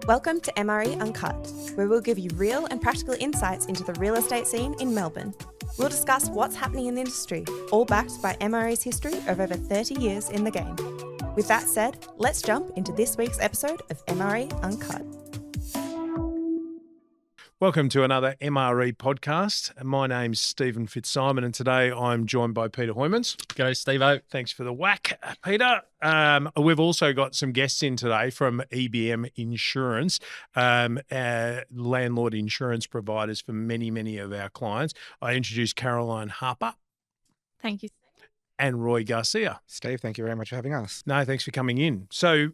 Welcome to MRE Uncut, where we'll give you real and practical insights into the real estate scene in Melbourne. We'll discuss what's happening in the industry, all backed by MRE's history of over 30 years in the game. With that said, let's jump into this week's episode of MRE Uncut. Welcome to another MRE podcast. My name's Stephen Fitzsimon, and today I'm joined by Peter Hooymans. G'day, Steve-O. Thanks for the whack, Peter. We've also got some guests in today from EBM Insurance, landlord insurance providers for many of our clients. I introduced Caroline Harper. Thank you. And Roy Garcia. Steve, thank you very much for having us. No, thanks for coming in. So,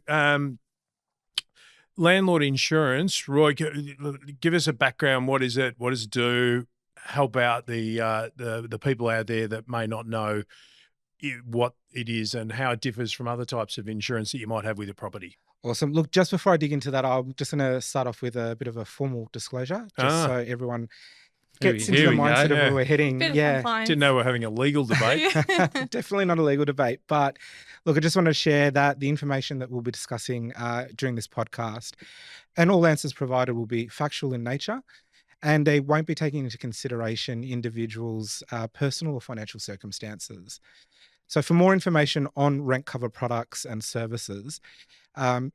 landlord insurance, Roy, give us a background. What is it? What does it do? Help out the people out there that may not know what it is and how it differs from other types of insurance that you might have with your property. Awesome. Look, just before I dig into that, I'm just going to start off with a bit of a formal disclosure, just so everyone gets into the mindset of where we're heading. Bit of compliance. Didn't know we're having a legal debate. Definitely not a legal debate. But look, I just want to share that the information that we'll be discussing during this podcast and all answers provided will be factual in nature, and they won't be taking into consideration individuals' personal or financial circumstances. So for more information on RentCover products and services,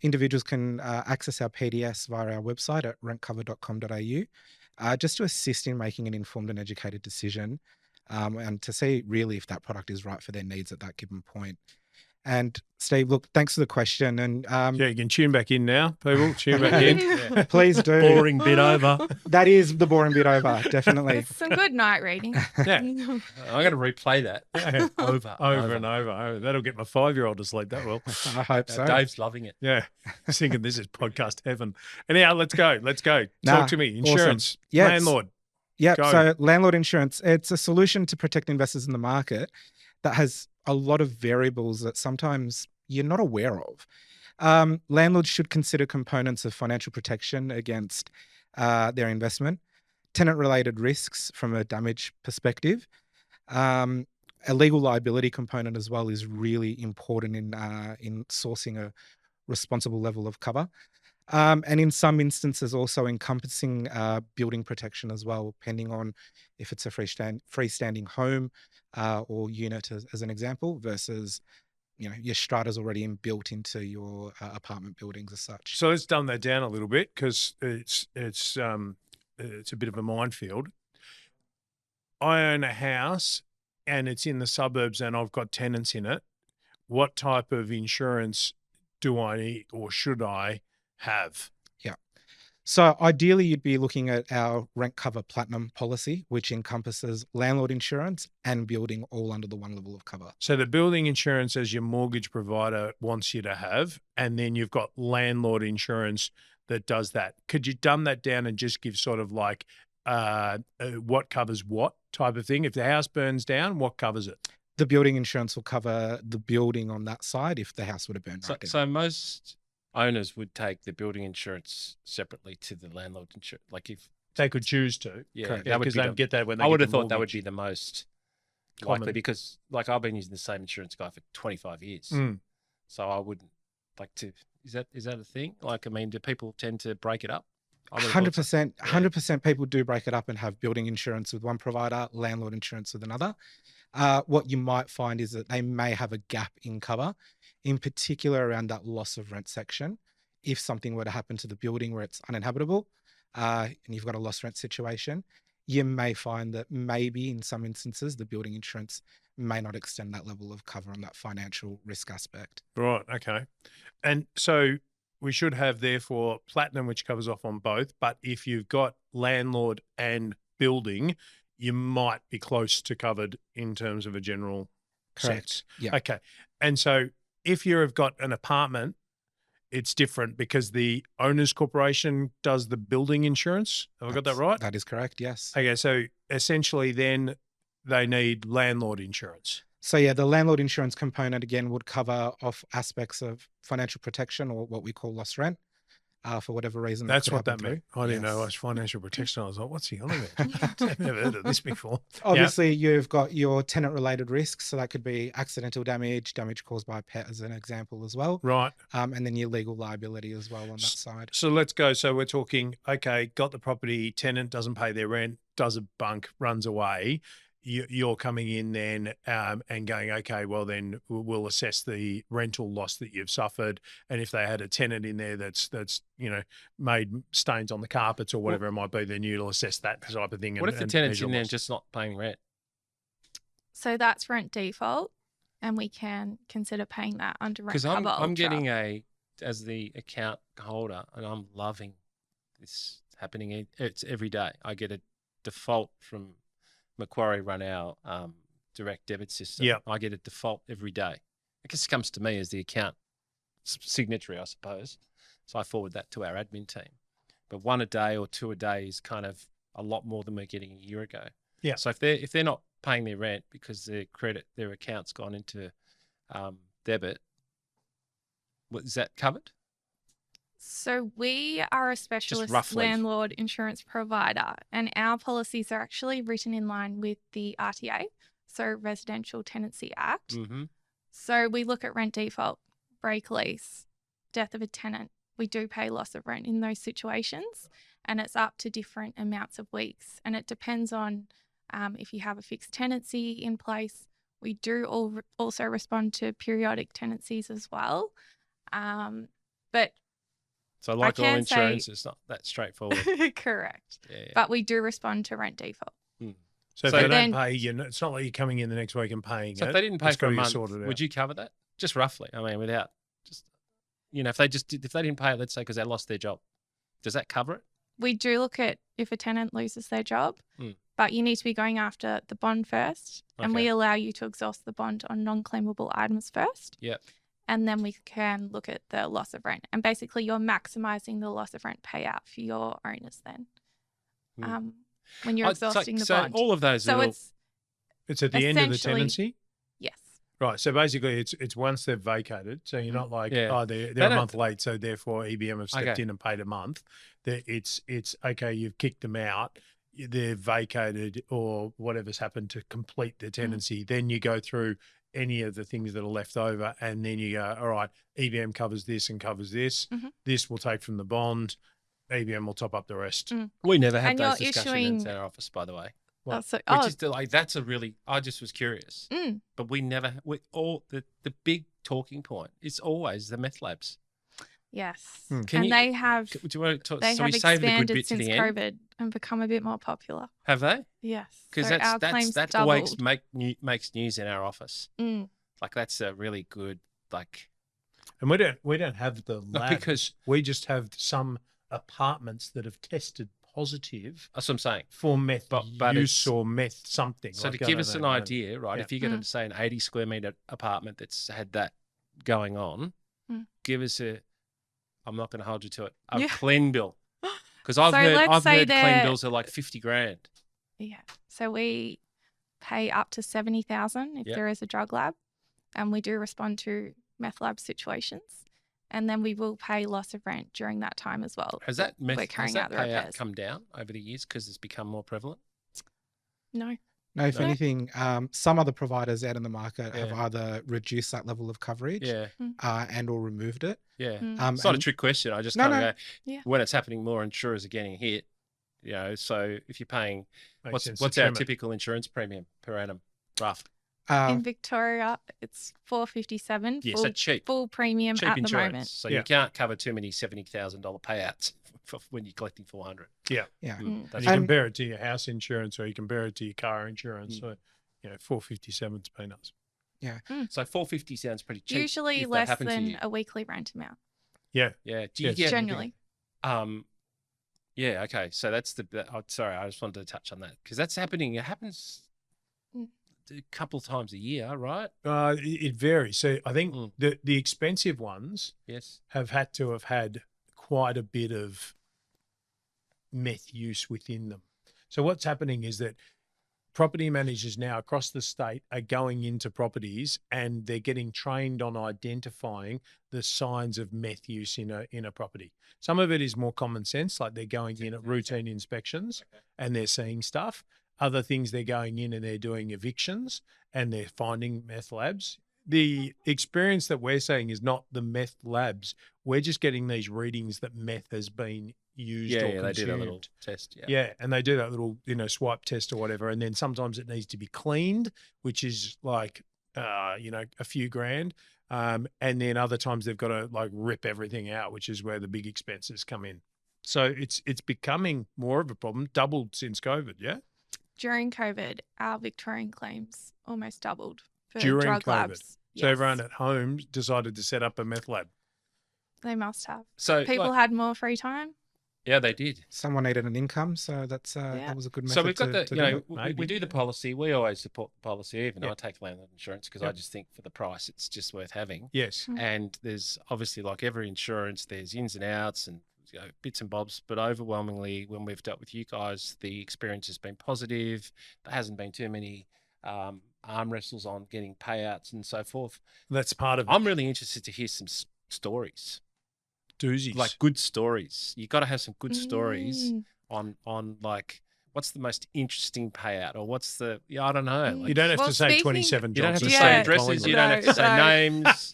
individuals can access our PDS via our website at rentcover.com.au. Just to assist in making an informed and educated decision and to see really if that product is right for their needs at that given point. And Steve, look, thanks for the question. And you can tune back in now, people. Tune back in. Please do. Boring bit over. That is the boring bit over, definitely. It's some good night reading. Yeah. I'm going to replay that over and over. That'll get my 5-year-old to sleep. That will. I hope so. Dave's loving it. Yeah. Thinking this is podcast heaven. Anyhow, let's go. Talk to me. Insurance. Awesome. Yeah, landlord. Yeah. So landlord insurance, it's a solution to protect investors in the market that has a lot of variables that sometimes you're not aware of. Landlords should consider components of financial protection against their investment, tenant-related risks from a damage perspective. A legal liability component as well is really important in sourcing a responsible level of cover. And in some instances also encompassing building protection as well, depending on if it's a freestanding home or unit as an example versus, your strata's already built into your apartment buildings as such. So let's dumb that down a little bit because it's a bit of a minefield. I own a house and it's in the suburbs and I've got tenants in it. What type of insurance do I need or should I have? Yeah. So ideally, you'd be looking at our RentCover Platinum policy, which encompasses landlord insurance and building all under the one level of cover. So the building insurance as your mortgage provider wants you to have, and then you've got landlord insurance that does that. Could you dumb that down and just give sort of like what covers what type of thing? If the house burns down, what covers it? The building insurance will cover the building on that side if the house would have burned right down. So most owners would take the building insurance separately to the landlord insurance. Like if they could choose to. Yeah, because they don't get that when they I would get have the thought that would mortgage. be the most Common. likely because like I've been using the same insurance guy for 25 years. So I wouldn't like to, is that a thing? Like, I mean, do people tend to break it up? 100% people do break it up and have building insurance with one provider, landlord insurance with another. What you might find is that they may have a gap in cover, in particular around that loss of rent section. If something were to happen to the building where it's uninhabitable and you've got a lost rent situation, you may find that maybe in some instances, the building insurance may not extend that level of cover on that financial risk aspect. Right. Okay. And so we should have therefore platinum, which covers off on both. But if you've got landlord and building, you might be close to covered in terms of a general sense. Yeah. Okay. And so if you've got an apartment, it's different because the owners corporation does the building insurance. Have I got that right? That is correct. Yes. Okay. So essentially then they need landlord insurance. So yeah, the landlord insurance component again would cover off aspects of financial protection or what we call lost rent. for whatever reason. That's could what that happen meant. through. I didn't know it Yes. was financial protection. I was like, what's he on about? I've never heard of this before. Obviously, you've got your tenant-related risks, so that could be accidental damage, damage caused by a pet as an example as well, Right. and then your legal liability as well on that side. So let's go. So we're talking, okay, got the property, tenant doesn't pay their rent, does a bunk, runs away. You're coming in then and going, okay, well then we'll assess the rental loss that you've suffered, and if they had a tenant in there that's made stains on the carpets or whatever it might be, then you'll assess that type of thing. What if the tenant's in there and just not paying rent? So that's rent default, and we can consider paying that under rent Because cover. I'm Ultra. getting as the account holder, and I'm loving this happening. It's every day. I get a default from Macquarie run our direct debit system. Yeah. I get a default every day. I guess it comes to me as the account signatory, I suppose. So I forward that to our admin team. But 1 a day or 2 a day is kind of a lot more than we're getting a year ago. Yeah. So if they're not paying their rent because their account's gone into debit, is that covered? So we are a specialist roughly. landlord insurance provider, and our policies are actually written in line with the RTA, so Residential Tenancy Act. Mm-hmm. So we look at rent default, break lease, death of a tenant. We do pay loss of rent in those situations, and it's up to different amounts of weeks. And it depends on if you have a fixed tenancy in place. We do also respond to periodic tenancies as well. But So like all can insurance, say- it's not that straightforward. correct. Yeah. But we do respond to rent default. So if So they then- don't pay, it's not like you're coming in the next week and paying So it. if they didn't pay It's for gotta a get month, sorted out. would you cover that? Just roughly. I mean, without just, if they didn't pay it, let's say because they lost their job, does that cover it? We do look at if a tenant loses their job, but you need to be going after the bond first, and we Okay. allow you to exhaust the bond on non-claimable items first. Yep. And then we can look at the loss of rent. And basically, you're maximising the loss of rent payout for your owners then when you're exhausting the bond. So all of those So little, It's at the end of the essentially- tenancy? Yes. Right. So basically it's once they've vacated. So you're not like, Yeah. they're They a don't- month late, so therefore EBM have stepped Okay. in and paid a month. It's okay, you've kicked them out, they've vacated or whatever's happened to complete their tenancy. Then you go through any of the things that are left over, and then you go, all right, EBM covers this and covers this. This we'll take from the bond. EBM will top up the rest. we never had And those you're discussions in issuing- our office, by the way. Well, Which is that's a really, I just was curious, Mm. but we never, the big talking point is always the meth labs. Yes. Can And you- they have Do you want to talk, they so have we save the good expanded bit to since the end? COVID and become a bit more popular. Have they? Yes. Because So our claims that's doubled. always makes news in our office. Like that's a really good, like, And we don't have the labs. because- we just have some apartments that have tested positive that's what I'm saying. for meth But use it's- or meth something. So Like, to I give don't us an know. idea, right? Yeah. If you get say an 80 square meter apartment that's had that going on, give us I'm not going to hold you to it, a Yeah. clean bill. Because I've So heard let's say clean they're- bills are like 50 grand. Yeah. So we pay up to 70,000 if Yep. there is a drug lab, and we do respond to meth lab situations, and then we will pay loss of rent during that time as well. Has that We're meth, has carrying that out the payout repairs. come down over the years because it's become more prevalent? No. No, if No? anything, some other providers out in the market have Yeah. either reduced that level of coverage Yeah, and or removed it. yeah. Mm. It's not a and- trick question. I just No, kind of no. go, Yeah. when it's happening more, insurers are getting hit. So if you're paying, Makes sense what's to our trim it. typical insurance premium per annum? Rough. In Victoria, it's $457 Yeah, full, so cheap. full premium Cheap at the insurance. moment. So Yeah. you can't cover too many $70,000 payouts for when you're collecting 400. Yeah. Yeah. And That's you And- compare it to your house insurance or you compare it to your car insurance. So, 457 is peanuts. So 450 sounds pretty cheap. Usually if that less happened to than you. a weekly rent amount. Yeah. Yeah. Do you Yes. get Generally. Yeah. Okay. So that's sorry, I just wanted to touch on that because that's happening. It happens Mm. a couple times a year, right? It varies. So I think Mm. the expensive ones Yes. have had to have had quite a bit of meth use within them. So what's happening is that property managers now across the state are going into properties and they're getting trained on identifying the signs of meth use in a property. Some of it is more common sense, like they're going in at routine inspections and they're seeing stuff. Other things, they're going in and they're doing evictions and they're finding meth labs. The experience that we're saying is not the meth labs. We're just getting these readings that meth has been used or consumed. they do that little test. Yeah, and they do that little, swipe test or whatever. And then sometimes it needs to be cleaned, which is like, a few grand. And then other times they've got to like rip everything out, which is where the big expenses come in. So it's becoming more of a problem, doubled since COVID, yeah? During COVID, our Victorian claims almost doubled for During drug COVID. labs. So Yes. everyone at home decided to set up a meth lab. They must have. So People had more free time. yeah, they did. Someone needed an income, so that was a good method. So we've got to the, do it. we maybe. do the policy. We always support the policy. Even Yeah. I take landlord insurance because Yeah. I just think for the price, it's just worth having. Yes. And there's obviously, like every insurance, there's ins and outs and bits and bobs. But overwhelmingly, when we've dealt with you guys, the experience has been positive. There hasn't been too many arm wrestles on getting payouts and so forth. That's part of it. I'm really interested to hear some stories, Doozies. like good stories. You got to have some good stories Mm. on like what's the most interesting payout or what's the I don't know. Mm. Like, you don't have Well, to say speaking- 27 you don't have jobs. to Yeah. say addresses. You don't have to say No. names.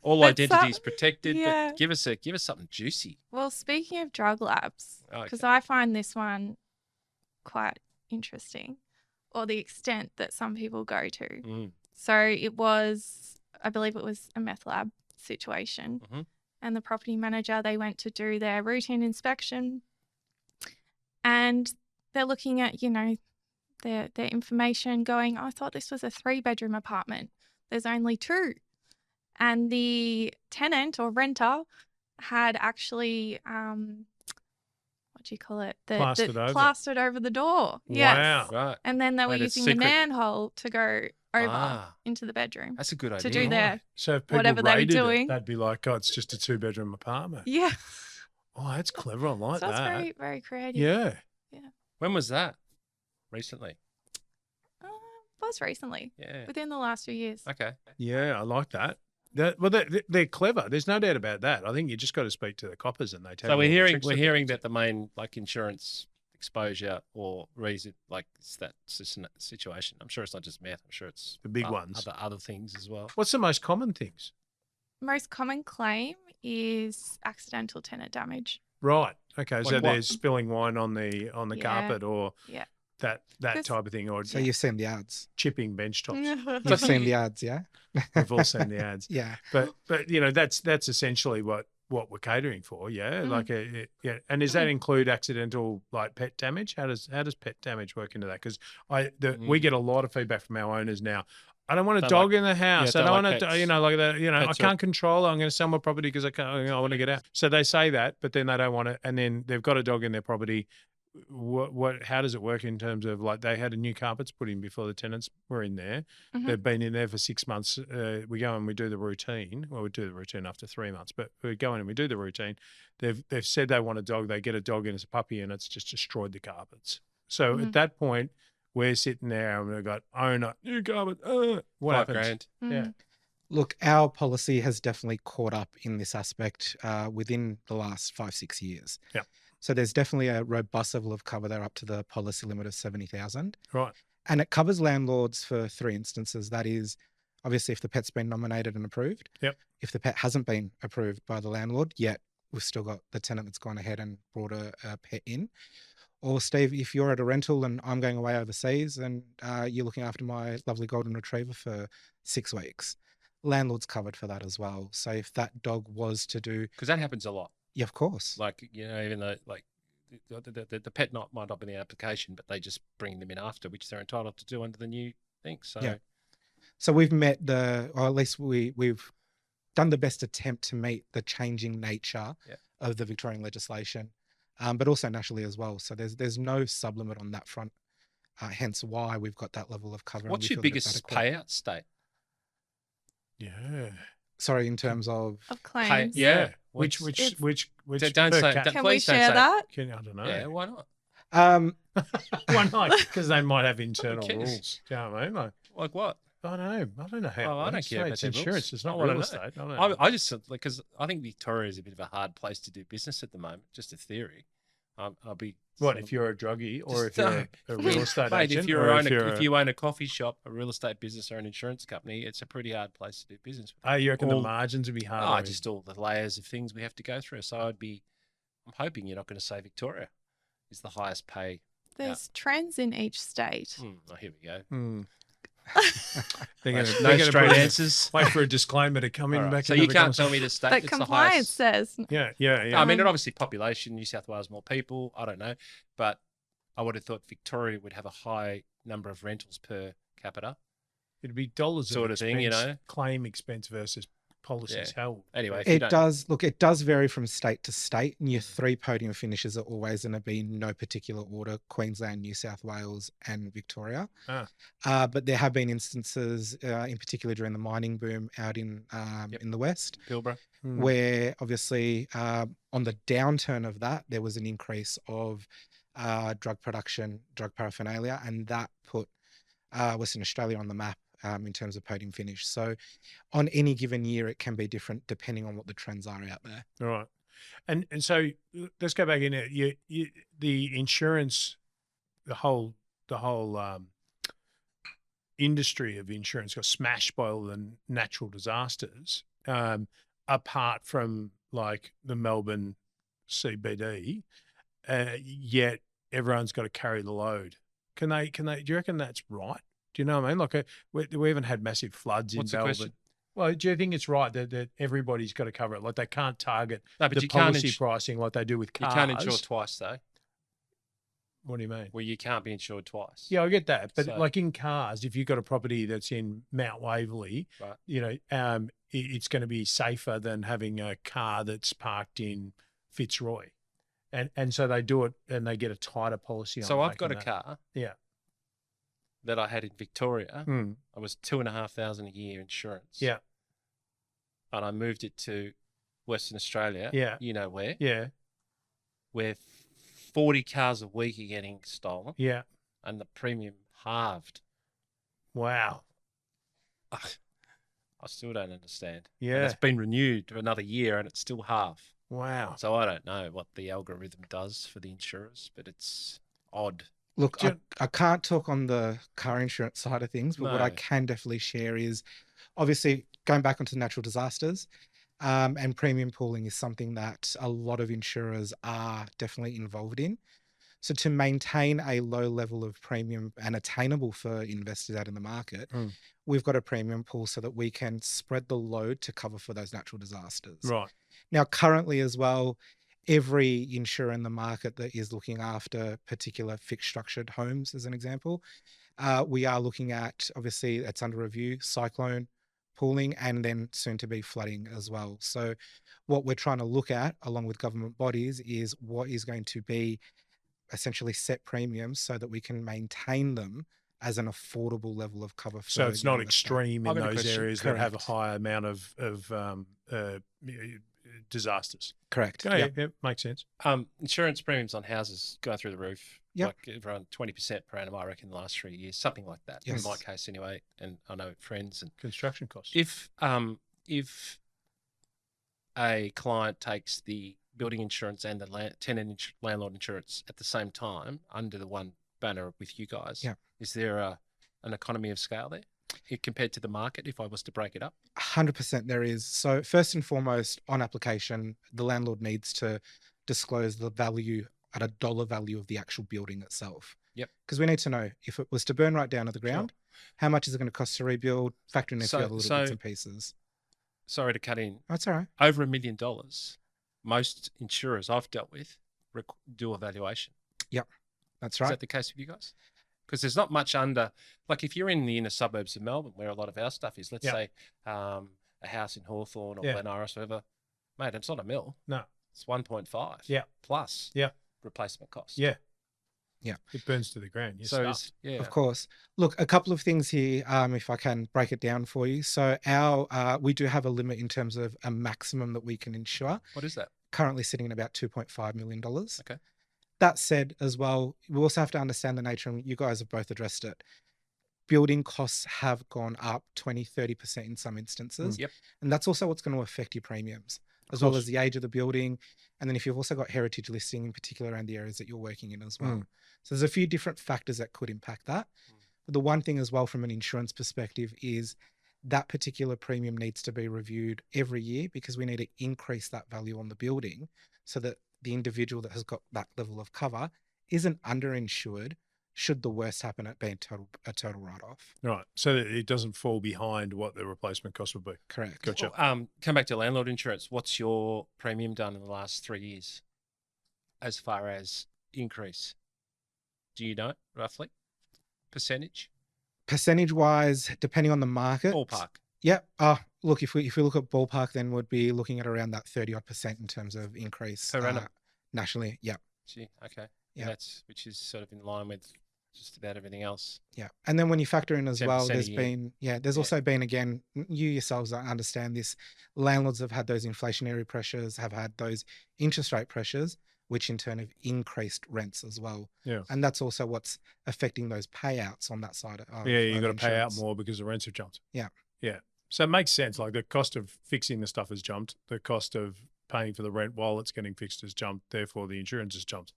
All But identities protected. yeah. But give us something juicy. Well, speaking of drug labs, because Okay. I find this one quite interesting, or the extent that some people go to. Mm. So I believe it was a meth lab situation. Mhm. And the property manager, they went to do their routine inspection and they're looking at, their information going, I thought this was a 3-bedroom apartment. There's only 2. And the tenant or renter had actually, what do you call it? Plastered over. Plastered over the door. Yes. Wow. Right. And then they were Made a using the secret- manhole to go over Ah. into the bedroom That's a good idea. to do their, So if people whatever they were raided doing. it, they'd be like, oh, it's just a 2-bedroom apartment. yeah. Oh, that's clever. I like So it's that. very, very creative. Yeah. When was that? Recently. Was recently, Yeah. within the last few years. Okay. Yeah, I like that. They're clever. There's no doubt about that. I think you just got to speak to the coppers and they tell So you. we're all the hearing tricks we're they hearing do. that the main like insurance exposure or reason like it's that situation. I'm sure it's not just meth. I'm sure it's The big ones. other things as well. What's the most common things? Most common claim is accidental tenant damage. Right. Okay. So Like what? there's spilling wine on the Yeah. carpet or Yeah. that 'Cause- type of thing, or So you've seen the ads. chipping bench tops. You've seen the ads, yeah? We've all seen the ads. Yeah. But that's essentially what we're catering for. Yeah. Mm. Like yeah. And does that include accidental like pet damage? How does pet damage work into that? Because we get a lot of feedback from our owners now. I don't want a Don't dog like- in the house. yeah, I don't don't like want to, pets. like that. I Pets are- can't control it. I'm going to sell my property because I can't. I want to get out. So they say that, but then they don't want it. And then they've got a dog in their property. What? How does it work in terms of like they had a new carpets put in before the tenants were in there? Mhm. They've been in there for 6 months. We go and we do the routine. Well, we do the routine after 3 months, but we go in and we do the routine. They've said they want a dog. They get a dog and it's a puppy and it's just destroyed the carpets. So at that point, we're sitting there and we've got owner new carpet. What $5 happens? grand. Yeah. Look, our policy has definitely caught up in this aspect within the last 5-6 years. Yeah. So there's definitely a robust level of cover there up to the policy limit of 70,000. Right. And it covers landlords for 3 instances. That is, obviously, if the pet's been nominated and approved. Yep. If the pet hasn't been approved by the landlord, yet we've still got the tenant that's gone ahead and brought a pet in. Or Steve, if you're at a rental and I'm going away overseas and you're looking after my lovely golden retriever for 6 weeks, landlord's covered for that as well. So if that dog was to do, Because that happens a lot. yeah, of course. Like, even though like the pet might not be in the application, but they just bring them in after, which they're entitled to do under the new thing. So Yeah. So we've met or at least we've done the best attempt to meet the changing nature of the Victorian legislation, but also nationally as well. So there's no sublimit on that front. Hence why we've got that level of cover. and what's we your feel that it's biggest adequate. payout state? Yeah. Sorry, in terms of Of claims. Yeah. Which What's- which Don't per say- cat- don't- Can we please don't share say- that? I don't know. Yeah, why not? Why not? Because they might have internal cares? rules. Do you know what I mean? Like what? I don't know. I don't know how. Oh, I it don't works. care Hey, about it's their rules. insurance. It's I not wanna real know. estate. I don't know. I just because I think Victoria is a bit of a hard place to do business at the moment. Just a theory. I'll be What if you're a druggie or if you're a real estate mate, agent? if you or if you own a coffee shop, a real estate business, or an insurance company, it's a pretty hard place to do business. you reckon the all- margins would be hard? Just all the layers of things we have to go through. So I'm hoping you're not going to say Victoria is the highest pay. There's trends in each state. Here we go. They're gonna, No they're gonna straight put a- answers. Wait for a disclaimer to come in All right. back. So in you the can't tell conversation. me the state But that's the compliance highest. says Yeah. I mean, and obviously population, New South Wales more people. I don't know, but I would have thought Victoria would have a high number of rentals per capita. It'd be dollars Sort of thing, you expense, know? claim expense versus policies held. Anyway, if you It don't- does vary from state to state, and your 3 podium finishes are always going to be in no particular order: Queensland, New South Wales, and Victoria. But there have been instances, in particular during the mining boom out in the west, Pilbara. where obviously on the downturn of that, there was an increase of drug production, drug paraphernalia, and that put Western Australia on the map in terms of podium finish. So on any given year, it can be different depending on what the trends are out there. All right. And so let's go back in there. The insurance, the whole industry of insurance got smashed by all the natural disasters, apart from like the Melbourne CBD, yet everyone's got to carry the load. Can they, do you reckon that's right? Do you know what I mean? Like we haven't had massive floods in What's the Melbourne. question? Well, do you think it's right that everybody's got to cover it? Like they can't target No, but the you can't policy pricing like they do with You cars. can't insure twice though. What do you mean? Well, you can't be insured twice. Yeah, I get that. But So- like in cars, if you've got a property that's in Mount Waverley, Right. you know, it's going to be safer than having a car that's parked in Fitzroy. And so they do it and they get a tighter policy on So I've making got a that. car Yeah. that I had in Victoria. Mm. I was $2,500 a year insurance. Yeah. And I moved it to Western Australia. Yeah. You know where? Yeah. Where 40 cars a week are getting stolen Yeah. and the premium halved. Wow. I still don't understand. Yeah. And it's been renewed for another year and it's still half. Wow. So I don't know what the algorithm does for the insurers, but it's odd. Look, Do you- I can't talk on the car insurance side of things, but what I No. can definitely share is obviously going back onto natural disasters, and premium pooling is something that a lot of insurers are definitely involved in. So to maintain a low level of premium and attainable for investors out in the market, we've got a premium pool so that we can spread the load to cover for those natural disasters. Right. Now, currently as well, every insurer in the market that is looking after particular fixed structured homes, as an example, we are looking at, obviously it's under review, cyclone pooling and then soon to be flooding as well. So what we're trying to look at along with government bodies is what is going to be essentially set premiums so that we can maintain them as an affordable level of cover. So it's not let's say. extreme I've in got a those question. areas that have a Correct. high amount of disasters. Correct. Yeah, Yep. yeah, makes sense. Insurance premiums on houses going through the roof. Yep. Like around 20% per annum, I reckon, the last 3 years, something like that. Yes. In my case, anyway. And I know friends. And Construction costs. if a client takes the building insurance and the tenant landlord insurance at the same time under the one banner with you guys, Yeah. is there an economy of scale there compared to the market if I was to break it up? 100% there is. So first and foremost, on application, the landlord needs to disclose the value at a dollar value of the actual building itself. Yep. Because we need to know if it was to burn right down to the ground, how much is it going to cost to rebuild, factor in a few other little bits and pieces. Sorry to cut in. That's all right. Over $1 million, most insurers I've dealt with do a valuation. That's Is right. that the case with you guys? Because there's not much under, like if you're in the inner suburbs of Melbourne, where a lot of our stuff is, let's Yeah. say a house in Hawthorne or Yeah. Glen Iris, whatever, mate, it's not a mil. No. It's 1.5. Yeah. Plus. Yeah. Replacement cost. Yeah. Yeah. It burns to the ground. You're So stuffed. Of course. Look, a couple of things here, if I can break it down for you. So we do have a limit in terms of a maximum that we can insure, what is that? currently sitting at about $2.5 million. Okay. That said, as well, we also have to understand the nature, and you guys have both addressed it. Building costs have gone up 20, 30% in some instances. Yep. And that's also what's going to affect your premiums, as well as the age of the building. And then if you've also got heritage listing, in particular around the areas that you're working in as well. So there's a few different factors that could impact that. But the one thing as well from an insurance perspective is that particular premium needs to be reviewed every year, because we need to increase that value on the building so that the individual that has got that level of cover isn't underinsured should the worst happen at being a total write-off. Right. So that it doesn't fall behind what the replacement cost would be. Correct. Gotcha. Come back to landlord insurance. What's your premium done in the last 3 years as far as increase? Do you know roughly? Percentage? Percentage-wise, depending on the market. Ballpark. Yeah. Look, if we look at ballpark, then we'd be looking at around that 30% in terms of increase Per annum. nationally. Yeah. Gee, okay. Yeah. Which is sort of in line with just about everything else. Yeah. And then when you factor in as well, 10% a there's year. been, there's also been, again, you yourselves understand this, landlords have had those inflationary pressures, have had those interest rate pressures, which in turn have increased rents as well. Yeah. And that's also what's affecting those payouts on that side of You've got to pay out insurance. more because the rents have jumped. Yeah. Yeah. So it makes sense. Like the cost of fixing the stuff has jumped. The cost of paying for the rent while it's getting fixed has jumped. Therefore, the insurance has jumped.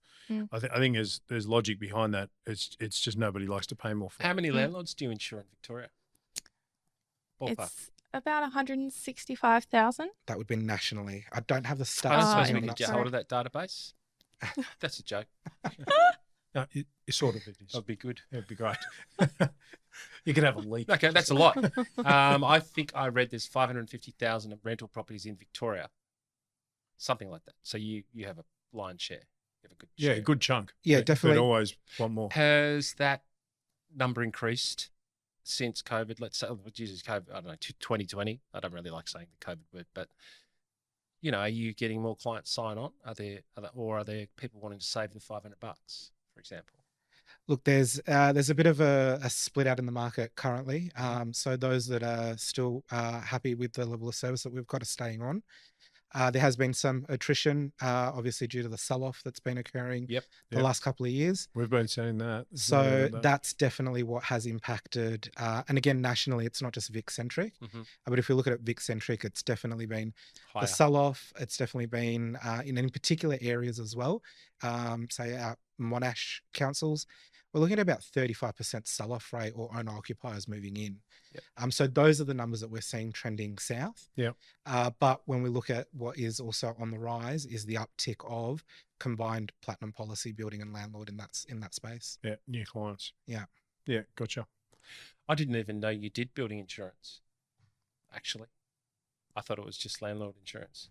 I think there's logic behind that. It's just nobody likes to pay more for it. How many landlords do you insure in Victoria? Ballpark. It's about 165,000. That would be nationally. I don't have the stats. I don't suppose on we that could get side. hold of that database. That's a joke. No, it sort of it is. That'd be good. It'd be great. You could have a leak. Okay, that's a lot. I think I read there's 550,000 of rental properties in Victoria, something like that. So you have a lion's share. You have a good Yeah, share. good chunk. Yeah, But definitely. always want more. Has that number increased since COVID? Let's say, Jesus, COVID, I don't know, 2020. I don't really like saying the COVID word, but are you getting more clients sign on? Are there people wanting to save the $500, for example? Look, there's a bit of a split out in the market currently. So those that are still happy with the level of service that we've got are staying on. There has been some attrition, obviously due to the sell-off that's been occurring the last couple of years. We've been saying that. So that's definitely what has impacted. And again, nationally, it's not just Vic-centric. But if we look at it Vic-centric, it's definitely been Higher. the sell-off. It's definitely been in particular areas as well. Say our Monash councils, we're looking at about 35% sell-off rate or owner-occupiers moving in. So those are the numbers that we're seeing trending south. But when we look at what is also on the rise is the uptick of combined platinum policy building and landlord in that space. Yeah, new clients. Yeah. Yeah, gotcha. I didn't even know you did building insurance, actually. I thought it was just landlord insurance.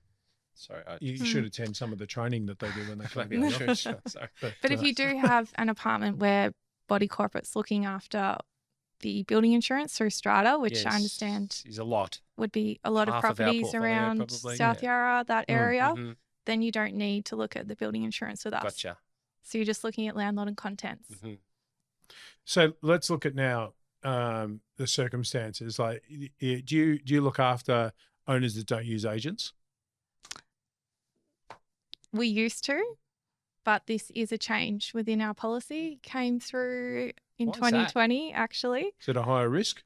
Sorry. You should attend some of the training that they do when they come Maybe to I the should. office. Sorry. But if you do have an apartment where Body Corporate's looking after the building insurance through Strata, which I understand is a lot. would be a lot of Half of our properties portfolio, around probably. South Yarra, that area, Mhm. then you don't need to look at the building insurance with us. Gotcha. So you're just looking at landlord and contents. Mhm. So let's look at now the circumstances. Like, do you look after owners that don't use agents? We used to, but this is a change within our policy. Came through in What is that? 2020, actually. Is it a higher risk?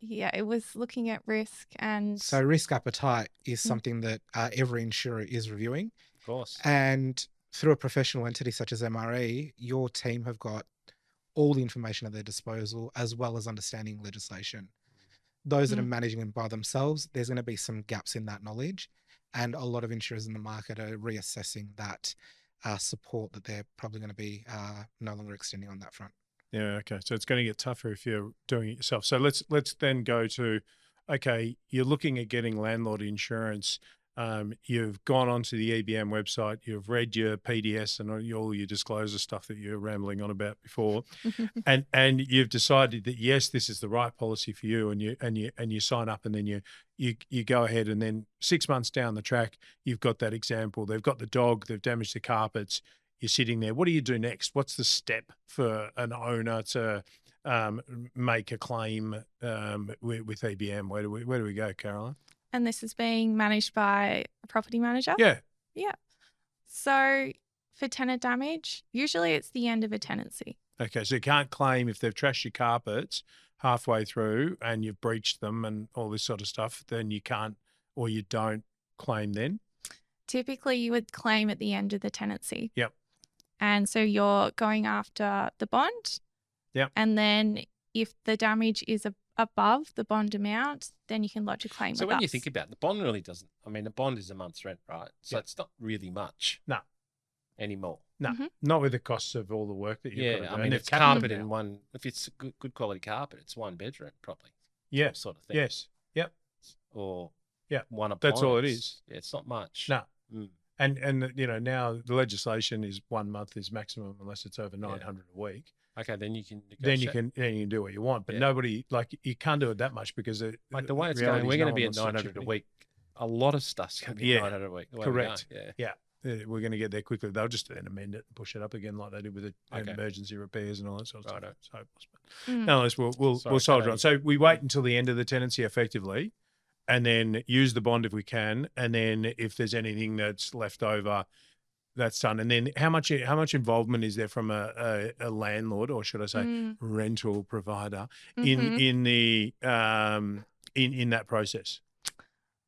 Yeah, it was looking at risk and So risk appetite is something that every insurer is reviewing. Of course. And through a professional entity such as MRE, your team have got all the information at their disposal, as well as understanding legislation. Those that are managing them by themselves, there's going to be some gaps in that knowledge. And a lot of insurers in the market are reassessing that support that they're probably going to be no longer extending on that front. Yeah, okay. So it's going to get tougher if you're doing it yourself. So let's then go to, okay, you're looking at getting landlord insurance. You've gone onto the EBM website, you've read your PDS and all your disclosure stuff that you're rambling on about before, and you've decided that yes, this is the right policy for you, and you sign up, and then you go ahead, and then 6 months down the track, you've got that example. They've got the dog, they've damaged the carpets. You're sitting there. What do you do next? What's the step for an owner to make a claim with EBM? Where do we go, Caroline? and this is being managed by a property manager. Yeah. Yeah. So for tenant damage, usually it's the end of a tenancy. Okay, so you can't claim if they've trashed your carpets halfway through and you've breached them and all this sort of stuff, then you can't or you don't claim then? Typically, you would claim at the end of the tenancy. Yep. And so you're going after the bond. Yep. And then if the damage is above the bond amount, then you can lodge a claim So with when us. you think about it, the bond really doesn't, I mean, the bond is a month's rent, right? So Yeah. it's not really much No. anymore. No, Mhm. not with the costs of all the work that you've got to Yeah, do. I And mean, they've it's capped carpet them in now. one, if it's a good quality carpet, it's one bedroom probably. Yeah, Sort of thing. yes, yep. Or Yeah, one appliance. that's all it is. Yeah, it's not much. No. Mm. And you know, now the legislation is 1 month is maximum unless it's over 900 a week. Okay, then you can Then you negotiate. can do what you want, but Yeah. nobody you can't do it that much because Like the way it's reality going, is we're no going to one be at wants to chip 900 a in. week. A lot of stuff's going to be Yeah, 900 a week. the way we're correct. going. Yeah. We're going to get there quickly. They'll just then amend it and push it up again like they did with the Okay. emergency repairs and all that sort of Righto. stuff. So, Mm. nonetheless, we'll Sorry, soldier carry on. So we wait until the end of the tenancy effectively, and then use the bond if we can, and then if there's anything that's left over, that's done. And then how much involvement is there from a landlord, or should I say Mm. rental provider, Mhm. in the in that process?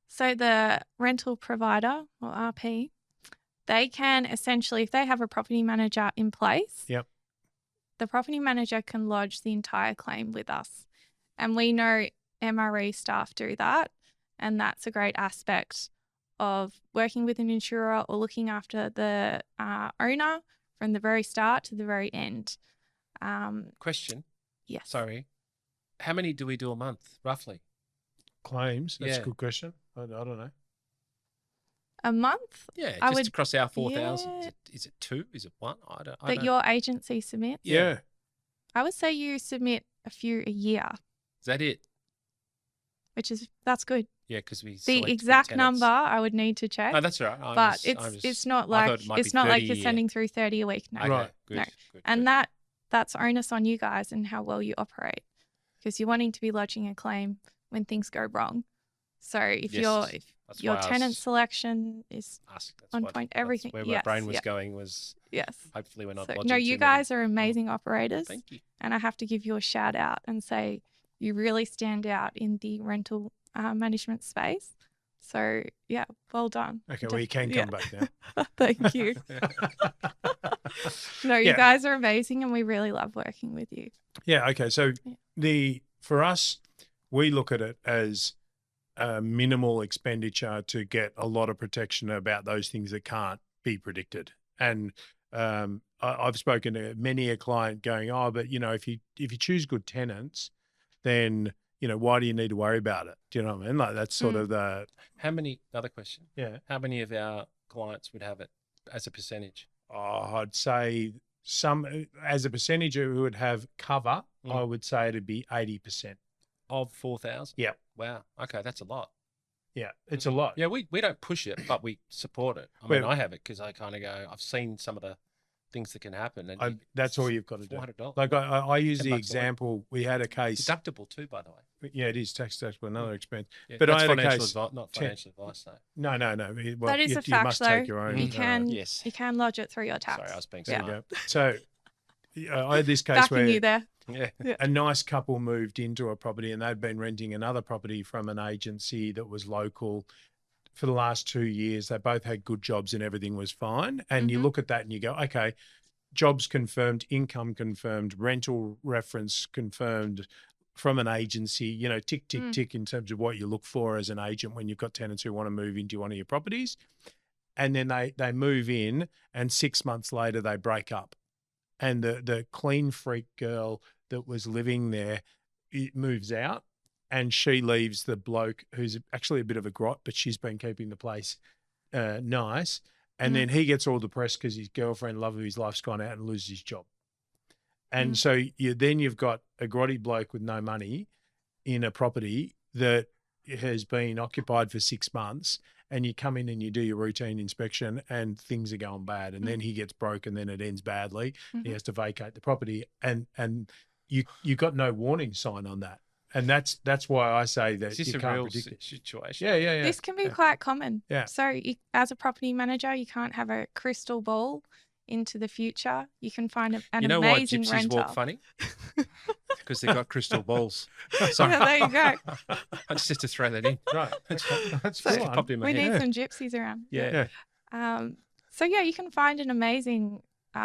So the rental provider or RP, they can essentially, if they have a property manager in place, Yep. the property manager can lodge the entire claim with us. And we know MRE staff do that. And that's a great aspect of working with an insurer or looking after the owner from the very start to the very end. Question. Yes. Sorry. How many do we do a month, roughly? Claims. That's Yeah. a good question. I don't know. A month Yeah, I just would- across our 4,000. yeah. Is it 2? Is it 1? I that don't. your agency submits. Yeah. I would say you submit a few a year, Is that it? that's good. Yeah, because we The select good exact tenants. number I would need to check. No, that's all right. But it's not like thought it might it's be not like 30 you're a year. sending through 30 a week. No. Okay, Right. Good, No. good, And good. that's onus on you guys and how well you operate, because you're wanting to be lodging a claim when things go wrong. So if Yes, that's your why I tenant was selection is asking. That's on what- point, that's everything- Where my yes, brain was yeah. going was yes. hopefully we're not So, lodging no, too you many. guys are amazing operators, Thank you. and I have to give you a shout out and say you really stand out in the rental management space. So yeah, well done. Okay. Well, you can come back now. Thank you. No, you Yeah. guys are amazing, and we really love working with you. Yeah. Okay. So Yeah. for us, we look at it as a minimal expenditure to get a lot of protection about those things that can't be predicted. And I've spoken to many a client going, oh, but you know, if you choose good tenants, then you know, why do you need to worry about it? Do you know what I mean? Like that's sort of the Another question. yeah. How many of our clients would have it as a percentage? I'd say some as a percentage who would have cover. Mm. I would say it'd be 80%. Of 4,000? Yeah. Wow. Okay, that's a lot. Yeah, it's a lot. Yeah, we don't push it, but we support it. I mean, I have it because I kind of go, I've seen some of the things that can happen. And That's all you've got to do. $400. Like I use 10 the bucks a week. example. We had a case. Deductible too, by the way. Yeah, it is tax deductible, another expense. Yeah, But I that's had a financial case. advice, not financial advice, though. No. Well, That is you, a you fact, must though. take your own. You can Yes. you can lodge it through your tax. Sorry, I was being There smart. you go. So I had this case Backing where you there. Yeah. a nice couple moved into a property and they'd been renting another property from an agency that was local for the last 2 years. They both had good jobs and everything was fine. And you Mhm. look at that and you go, okay, jobs confirmed, income confirmed, rental reference confirmed from an agency, you know, tick, tick, tick in terms of what you look for as an agent when you've got tenants who want to move into one of your properties. And then they move in and 6 months later they break up. And the clean freak girl that was living there moves out and she leaves the bloke who's actually a bit of a grot, but she's been keeping the place nice. And then he gets all the press because his girlfriend, love of his life's gone out and loses his job. And so you've got a grotty bloke with no money in a property that has been occupied for 6 months, and you come in and you do your routine inspection and things are going bad, and then he gets broke and then it ends badly. He has to vacate the property, and you got no warning sign on that. And that's why I say that Is this you a can't real predict it. situation? Yeah. This can be quite common. Yeah. So as a property manager, you can't have a crystal ball into the future, you can find an You know why amazing gypsies renter. walk funny? Because they've got crystal balls. Sorry. Yeah, there you go. I just have to throw that in. Right. That's So- fine. Popped in my We head. need some gypsies around. Yeah. So yeah, you can find an amazing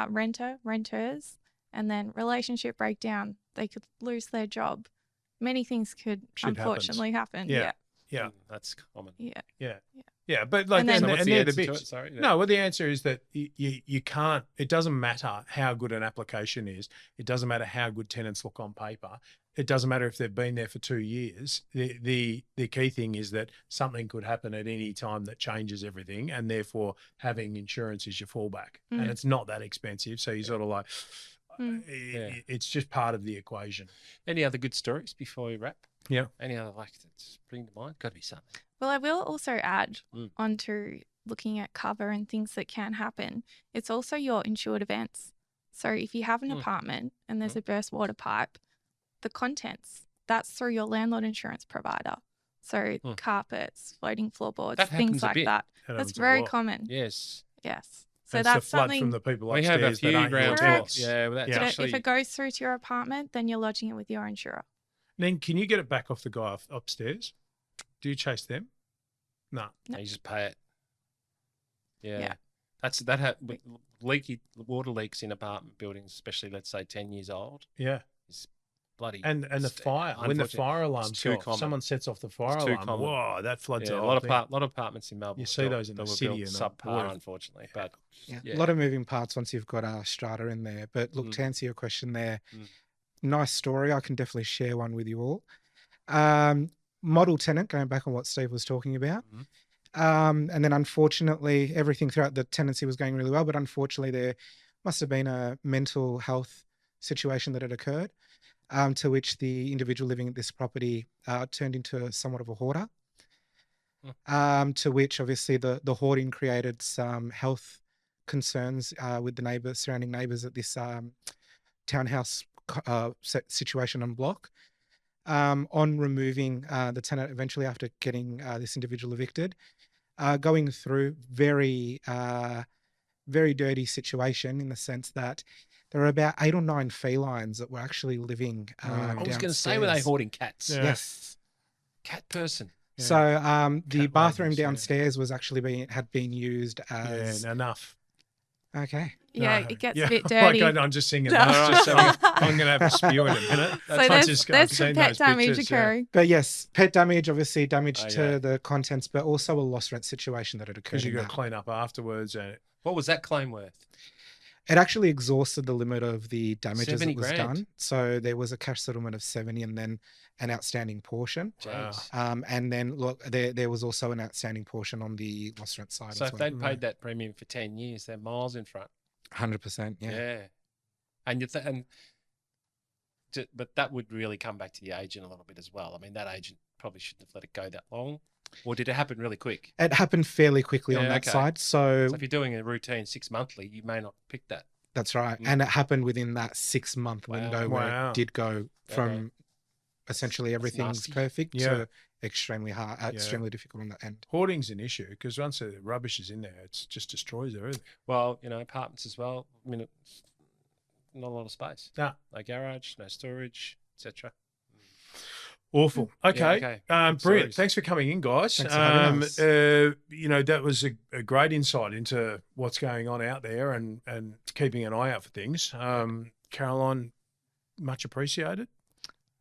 renters, and then relationship breakdown. They could lose their job. Many things could Shit unfortunately happen. Yeah. Yeah. That's common. Yeah. Yeah, but like, And then- and, So what's and the they're the answer to bits. it? Sorry. No, well, the answer is that you can't. It doesn't matter how good an application is. It doesn't matter how good tenants look on paper. It doesn't matter if they've been there for 2 years. The key thing is that something could happen at any time that changes everything, and therefore having insurance is your fallback, and it's not that expensive. So you sort of like, it's just part of the equation. Any other good stories before we wrap? Yeah. Any other like that spring to mind? Got to be something. Well, I will also add Mm. onto looking at cover and things that can happen. It's also your insured events. So if you have an apartment and there's a burst water pipe, the contents, that's through your landlord insurance provider. So carpets, floating floorboards, That things happens a like bit. that. That That's happens a very lot. common. Yes. Yes. So That's that's the flood something. from the people We upstairs have a few that aren't your ground tenants. faults. Yeah, well, that's Yeah. But actually. if it goes through to your apartment, then you're lodging it with your insurer. Then can you get it back off the guy upstairs? Do you chase them? No. No, you just pay it. Yeah. Yeah. With leaky water leaks in apartment buildings, especially let's say 10 years old, Yeah. is bloody. And the it's fire, when the unfortunate. fire alarm It's too goes, common. someone sets off the fire It's too alarm. common. Whoa, that floods Yeah, the a whole lot of thing. lot of apartments in Melbourne. You see those in the city and subpar, the- unfortunately. But Yeah. Yeah. A lot of moving parts once you've got a strata in there. But look, to answer your question there, nice story. I can definitely share one with you all. Model tenant, going back on what Steve was talking about. And then unfortunately, everything throughout the tenancy was going really well. But unfortunately, there must have been a mental health situation that had occurred, to which the individual living at this property turned into somewhat of a hoarder. To which obviously the hoarding created some health concerns with the surrounding neighbours at this townhouse situation and block. On removing the tenant eventually after getting this individual evicted, going through very dirty situation in the sense that there are about 8 or 9 felines that were actually living I was going to say, were they downstairs. hoarding cats? Yeah. Yes. Cat person. Yeah. So the Cat bathroom ladies, yeah. downstairs was actually had been used as Yeah, enough. okay. Yeah, No. it gets Yeah, a bit dirty. Like I'm just singing No. that. Just so I'm going to have a spew in a minute. So I'm there's just- some I've seen pet those damage pictures, yeah. occurring. But yes, pet damage, obviously damage Oh, to yeah. the contents, but also a lost rent situation that had occurred. Because you've in got to that. clean up afterwards. And What was that claim worth? It actually exhausted the limit of the damages 70 that was grand. done. So there was a cash settlement of 70 and then an outstanding portion. Wow. Jeez. And then look, there was also an outstanding portion on the lost rent side So as if well. they'd paid that premium for 10 years, they're miles in front. 100%, yeah. And but that would really come back to the agent a little bit as well. I mean, that agent probably shouldn't have let it go that long. Or did it happen really quick? It happened fairly quickly on Yeah, that okay. side. So So if you're doing a routine 6 monthly, you may not pick that. that's right. And it happened within that 6-month Wow. window where Wow. it did go from essentially everything's nasty. perfect Yeah. to extremely hard, extremely difficult on that end. hoarding's an issue because once the rubbish is in there, it just destroys everything. Well, apartments as well. I mean, it's not a lot of space. No. No garage, no storage, etc. Awful. Okay. okay. Brilliant. Stories. Thanks for coming in, guys. Thanks for having us. That was a great insight into what's going on out there and keeping an eye out for things. Caroline, much appreciated.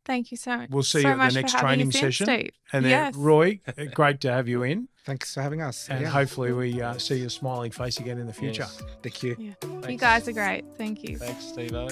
Thank you so much. We'll see so you at much the for next having training us in, session. Steve. And then Yes. Roy, great to have you in. Thanks for having us. And again. hopefully we see your smiling face again in the future. Yes. Thank you. You Thanks. guys are great. Thank you. Thanks, Steve-O.